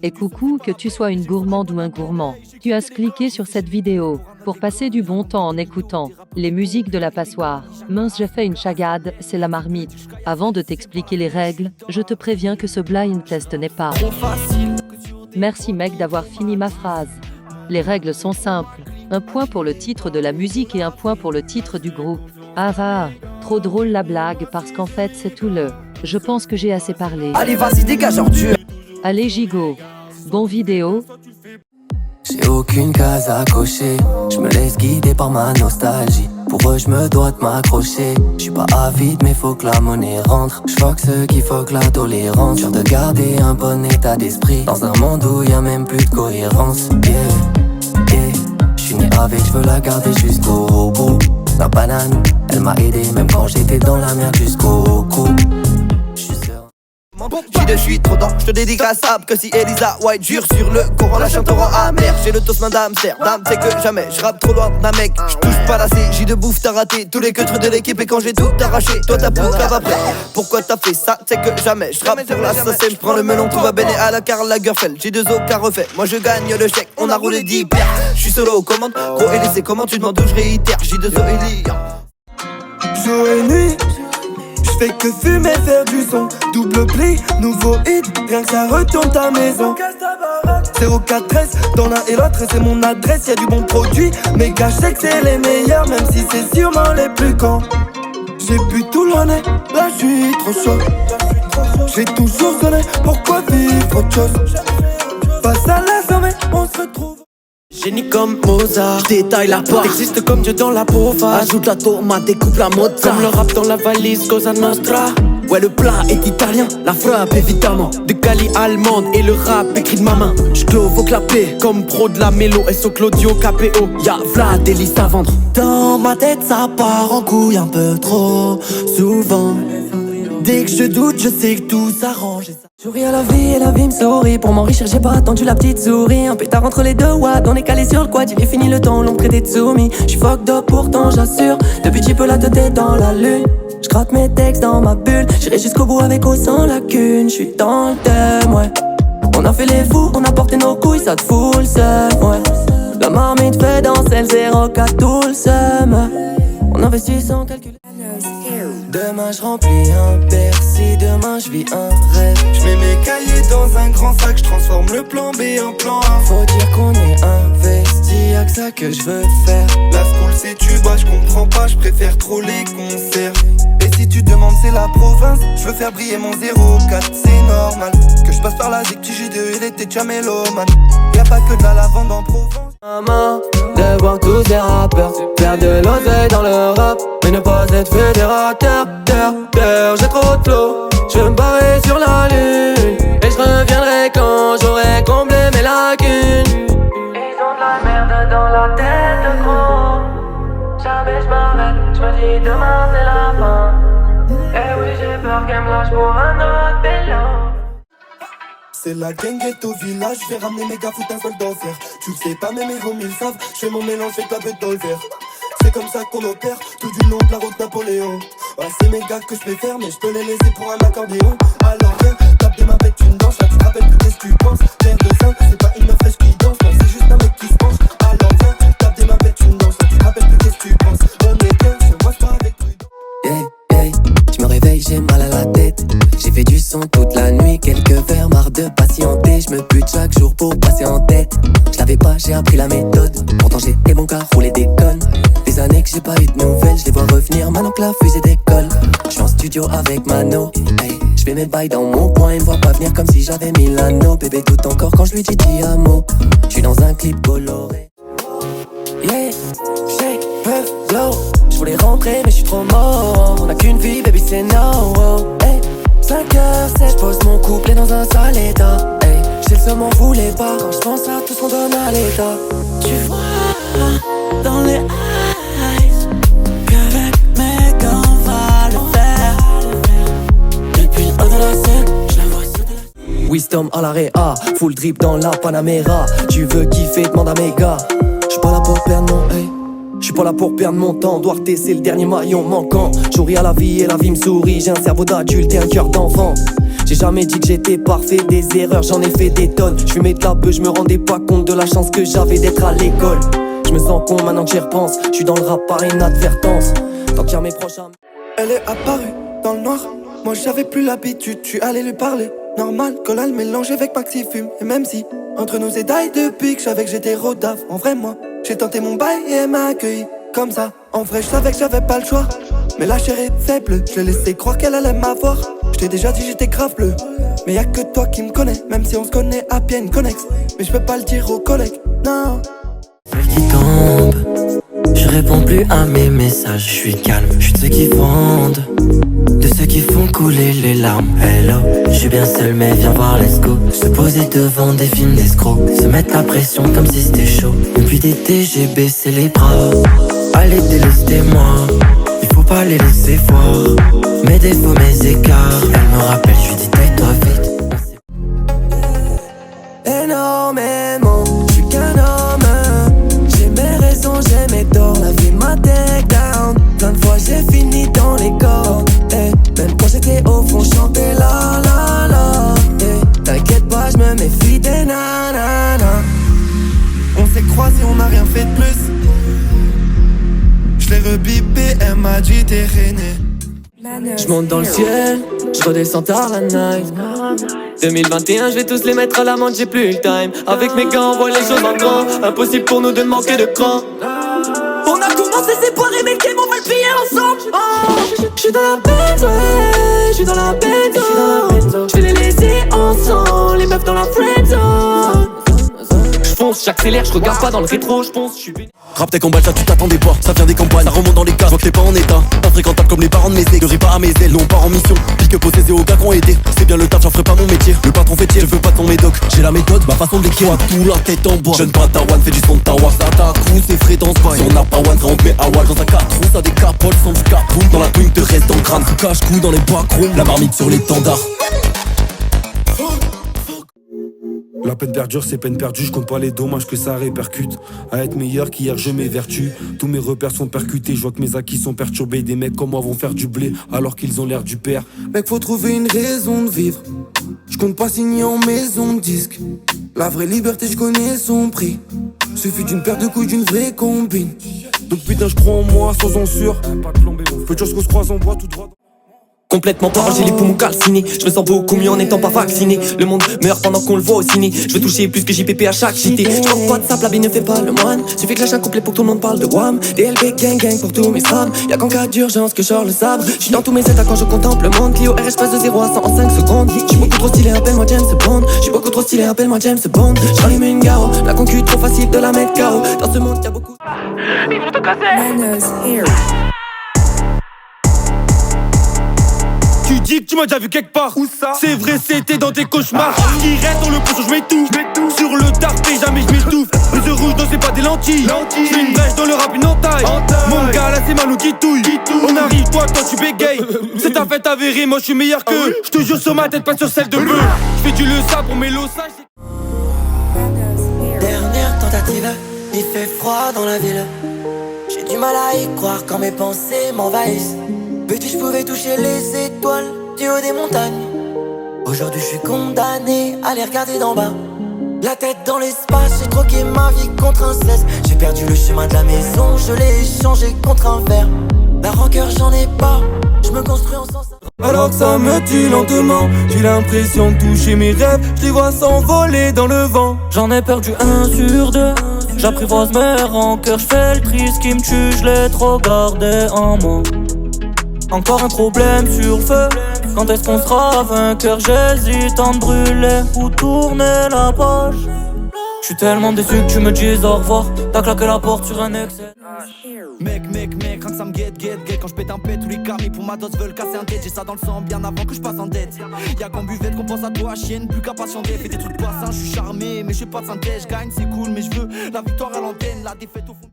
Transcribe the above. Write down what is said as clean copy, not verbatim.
Et coucou, que tu sois une gourmande ou un gourmand, tu as cliqué sur cette vidéo pour passer du bon temps en écoutant les musiques de la passoire. Mince, j'ai fait une chagade, c'est la marmite. Avant de t'expliquer les règles, je te préviens que ce blind test n'est pas trop facile. Merci mec d'avoir fini ma phrase. Les règles sont simples. Un point pour le titre de la musique et un point pour le titre du groupe. Ah va, trop drôle la blague parce qu'en fait c'est tout le... Je pense que j'ai assez parlé. Allez vas-y dégage ordure. Allez gigot. Bon vidéo. J'ai aucune case à cocher, je me laisse guider par ma nostalgie. Pour eux je me dois de m'accrocher. Je suis pas avide mais faut que la monnaie rentre. Je vois que ce qu'il faut que la tolérance. Sûr de garder un bon état d'esprit dans un monde où y a même plus de cohérence. Yeah, yeah. Je suis né avec, je veux la garder jusqu'au bout. La banane, elle m'a aidé même quand j'étais dans la merde jusqu'au cou. Je suis trop dans, je te dédicace à que si Elisa White jure sur le Coran, la chante rend amer. J'ai le toast main d'Amsterdam, c'est que jamais je rappe trop loin d'un mec. Je touche pas la CJ de bouffe, t'as raté tous les queutres de l'équipe et quand j'ai tout arraché, toi t'as pour cave après. Pourquoi t'as fait ça? C'est que jamais je rappe pour l'assassin. Je prends le melon, tout va béné à la Karl Lagerfeld. J'ai deux os qu'a refait, moi je gagne le chèque. On a roulé 10 paires, je suis solo aux commandes. Gros et laissez comment tu demandes où je réitère. J'ai deux os et lit. Jour et nuit, je fais que fumer, faire du son. Double pli, nouveau hit, rien que ça retourne ta maison. 0413, dans l'un et l'autre, et c'est mon adresse, y'a du bon produit. Mais gars, je sais que c'est les meilleurs, même si c'est sûrement les plus cons. J'ai bu tout l'année, là je suis trop chaud. J'ai toujours sonné, pourquoi vivre autre chose? Face à la sommet, on se retrouve. Génie comme Mozart, détaille la part. T'existes comme Dieu dans la pauvre. Ajoute la tomate, découpe la mozza. Comme le rap dans la valise, Cosa Nostra. Ouais, le plat est italien, la frappe évidemment. De Cali allemande et le rap écrit de ma main. J'clove au clapet, comme pro de la mélo. SO Claudio KPO, y'a Vlad et Lys à vendre. Dans ma tête, ça part en couille un peu trop souvent. Dès que je doute, je sais que tout s'arrange. Souris à la vie et la vie me sourit. Pour m'enrichir, j'ai pas attendu la petite souris. Un pétard entre les deux watts, on est calé sur le quad. Il est fini le temps, l'on traité de soumis. J'suis fucked up, pourtant j'assure. Depuis petit peu la tête dans la lune. J'gratte mes textes dans ma bulle. J'irai jusqu'au bout avec ou sans lacune. J'suis dans le thème, ouais. On a fait les fous, on a porté nos couilles, ça te fout le seum, ouais. La marmite fait danser le 04 tout le seum. On investit sans calculer. Demain je remplis un Bercy, demain je vis un rêve. Je mets mes cahiers dans un grand sac, je transforme le plan B en plan A. Faut dire qu'on est investi, y'a que ça que je veux faire. La school c'est tuba, je comprends pas, je préfère trop les concerts. Et si tu demandes c'est la province, je veux faire briller mon 04, c'est normal. Que je passe par la ZIC, J2, il était déjà mélomane. Y'a pas que de la lavande en Provence. Maman, de voir tous ces rappeurs faire de l'oseille dans le rap, mais ne pas être fédérateur. J'ai trop de flow, je veux me barrer sur la lune. Et je reviendrai quand j'aurai comblé mes lacunes. Ils ont de la merde dans la tête, gros. Jamais je m'arrête, je me dis demain c'est la fin. Eh oui j'ai peur qu'elle me lâche pour un autre pélo. C'est la ganguette au village, je vais ramener mes gars, foutre un sol d'enfer. Tu le sais pas, mais mes homies le savent, je fais mon mélange avec la bête dans le verre. C'est comme ça qu'on opère, tout du long de la route Napoléon. Ouais, c'est mes gars que je préfère, mais je peux les laisser pour un accordéon. Alors viens, tape de ma bête, une danse, là tu te rappelles plus qu'est-ce que tu penses. L'air de zinc, c'est pas une meuf fraîche qui danse, non, c'est juste un mec qui se penche. Alors viens, tape de ma bête, une danse, là tu te rappelles plus qu'est-ce que tu penses. On est bien, je vois pas avec prudence. Yeah, yeah, je me réveille, j'ai mal à la tête. J'ai fait du son toute la nuit, quelques verres, marre de patienter. Je me bute chaque jour pour passer en tête. Je l'avais pas, j'ai appris la méthode. Pourtant j'étais bon car rouler des connes. Des années que j'ai pas eu de nouvelles, je les vois revenir maintenant que la fusée décolle. Je suis en studio avec Mano, hey, je fais mes bails dans mon coin. Il me voit pas venir comme si j'avais mis l'anneau. Bébé doute encore quand je lui dis ti amo. Je suis dans un clip coloré. Yeah, shake, puff, glow. Je voulais rentrer mais je suis trop mort. On a qu'une vie, baby c'est no. Hey, 5h07, j'pose mon couplet dans un sale état. Hey, j'ai le seum, m'en voulais pas. Quand j'pense à tout ce qu'on donne à l'état. Tu vois dans les eyes qu'avec mes gars on va le faire. Depuis le haut de la scène, j'la vois sauter la... Wisdom à la réa, full drip dans la Panamera. Tu veux kiffer, demande à mes gars. J'suis pas là pour perdre mon hey. J'suis pas là pour perdre mon temps. Duarte c'est le dernier maillon manquant. J'ouris à la vie et la vie me sourit. J'ai un cerveau d'adulte et un cœur d'enfant. J'ai jamais dit que j'étais parfait, des erreurs j'en ai fait des tonnes. J'fumais de la beuh, je me rendais pas compte de la chance que j'avais d'être à l'école. Je me sens con maintenant que j'y repense, je suis dans le rap par inadvertance. Tant qu'il y a mes proches amis. Elle est apparue dans le noir. Moi j'avais plus l'habitude, je suis allé lui parler. Normal, cola le mélange avec Maxi fume. Et même si entre nous et die depuis que je savais que j'étais rodaf. En vrai moi, j'ai tenté mon bail et elle m'a accueilli comme ça. En vrai je savais que j'avais pas le choix. Mais la chair est faible, je l'ai laissé croire qu'elle allait m'avoir. Je t'ai déjà dit j'étais grave bleu. Mais y'a que toi qui me connais, même si on se connaît à bien une connexe. Mais je peux pas le dire aux collègues, non. Celle qui tombe, je réponds plus à mes messages, je suis calme, je suis de ceux qui vendent, de ceux qui font couler les larmes. Hello, je suis bien seul mais viens voir let's go. Se poser devant des films d'escrocs, se mettre la pression comme si c'était chaud. Depuis d'été j'ai baissé les bras, allez délestez-moi, il faut pas les laisser voir. Mes défauts, mes écarts, elle me rappelle, je lui dis tais-toi vite. Énormément, je suis qu'un homme. J'ai mes raisons, j'ai mes torts, la vie m'a take down. Plein de fois j'ai fini dans les corps, même quand j'étais au fond, chantais la la la. T'inquiète pas, je me méfie des nanana. On s'est croisés, on n'a rien fait de plus. Je l'ai rebipé, elle m'a dit t'es rené. Je monte dans le ciel, je redescends tard la night. 2021, je vais tous les mettre à l'amende, j'ai plus le time. Avec mes gars, on voit les choses en grand. Impossible pour nous de manquer de cran. On a commencé séparés, mais qui on va le payer ensemble. Oh, j'suis dans la bête, ouais. J'suis dans la bête, j'vais les laisser ensemble, les meufs dans la friendzone. J'fonce, j'accélère, j'regarde pas dans le rétro, j'ponce, j'suis béni. Rap tes combats, ça tu t'attendais pas. Ça vient des campagnes, ça remonte dans les cases. Je vois que t'es pas en état, infréquentable comme les parents de mes ex. Je ris pas à mes ailes, non part en mission. Pique possédé aux gars qui ont aidé. C'est bien le taf, j'en ferai pas mon métier. Le patron fêtier, je veux pas ton médoc. J'ai la méthode, ma façon de l'écrire. Tout la tête en bois. Jeune patawan, fait du son de tawa. Ça t'accrouse, c'est frais dans ce bail. Si on n'a pas one, on te met à wall dans un 4 roues. Ça des capotes, sans du capoum. Dans la twing te reste dans le crâne. Cache-cou dans les backrooms. La marmite sur l'étendard. La peine perdure, c'est peine perdue, je compte pas les dommages que ça répercute. À être meilleur qu'hier, je m'évertue. Tous mes repères sont percutés, je vois que mes acquis sont perturbés. Des mecs comme moi vont faire du blé alors qu'ils ont l'air du père. Mec, faut trouver une raison de vivre. Je compte pas signer en maison de disque. La vraie liberté, je connais son prix. Suffit d'une paire de couilles, d'une vraie combine. Donc putain, je crois en moi sans censure. Futur, ce qu'on se croise en bois tout droit. Complètement pas, j'ai les poumons calcinés. Je me sens beaucoup mieux en n'étant pas vacciné. Le monde meurt pendant qu'on le voit au ciné. Je veux toucher plus que JPP à chaque cité. Je crois pas de sable, la vie ne fait pas le moine. Suffit que lâche un couplet pour que tout le monde parle de Wham. DLB gang gang pour tous mes sables. Y'a qu'en cas d'urgence que je sors le sabre. J'suis dans tous mes états quand je contemple le monde. Clio RS passe de 0 à 100 en 5 secondes. J'suis beaucoup trop stylé, appelle-moi James Bond. J'suis beaucoup trop stylé, appelle-moi James Bond. J'rallume une garo, la concu trop facile de la mettre KO. Dans ce monde y'a beaucoup. Ils vont te casser. Tu dis que tu m'as déjà vu quelque part. Où ça? C'est vrai, c'était dans tes cauchemars. Qui reste dans le poisson, je m'étouffe. Sur le tarpé, jamais je m'étouffe. Les œufs rouges, non, c'est pas des lentilles. J'fais une brèche dans le rap, une entaille. Mon gars, là, c'est Manu qui touille. On arrive, toi, tu bégayes. C'est ta fête avérée, moi, je suis meilleur qu'eux. Je te jure sur ma tête, pas sur celle de bœuf. J'fais du leçon pour mes losages. Dernière tentative, il fait froid dans la ville. J'ai du mal à y croire quand mes pensées m'envahissent. Petit, je pouvais toucher les étoiles du haut des montagnes. Aujourd'hui, je suis condamné à les regarder d'en bas. La tête dans l'espace, j'ai troqué ma vie contre un cesse. J'ai perdu le chemin de la maison, je l'ai échangé contre un verre. La rancœur, j'en ai pas, je me construis en sens. Alors que ça me tue lentement, j'ai l'impression de toucher mes rêves. Je les vois s'envoler dans le vent. J'en ai perdu 1 sur 2. J'apprivoise mes rancœurs, j'fais le tri, ce qui me tue, je l'ai trop gardé en moi. Encore un problème sur le feu. Quand est-ce qu'on sera vainqueur? J'hésite à me brûler ou tourner la page. J'suis tellement déçu que tu me dises au revoir. T'as claqué la porte sur un excès. Mec, rien que ça me guette. Quand je pète un pet, tous les camis pour ma dose veulent casser un tête. J'ai ça dans le sang bien avant que je passe en dette. Y'a qu'en buvette qu'on pense à toi, chienne, plus qu'à patienter. Fais des trucs passants, je suis charmé, mais je suis pas de synthèse. Gagne, c'est cool, mais je veux la victoire à l'antenne, la défaite au fond.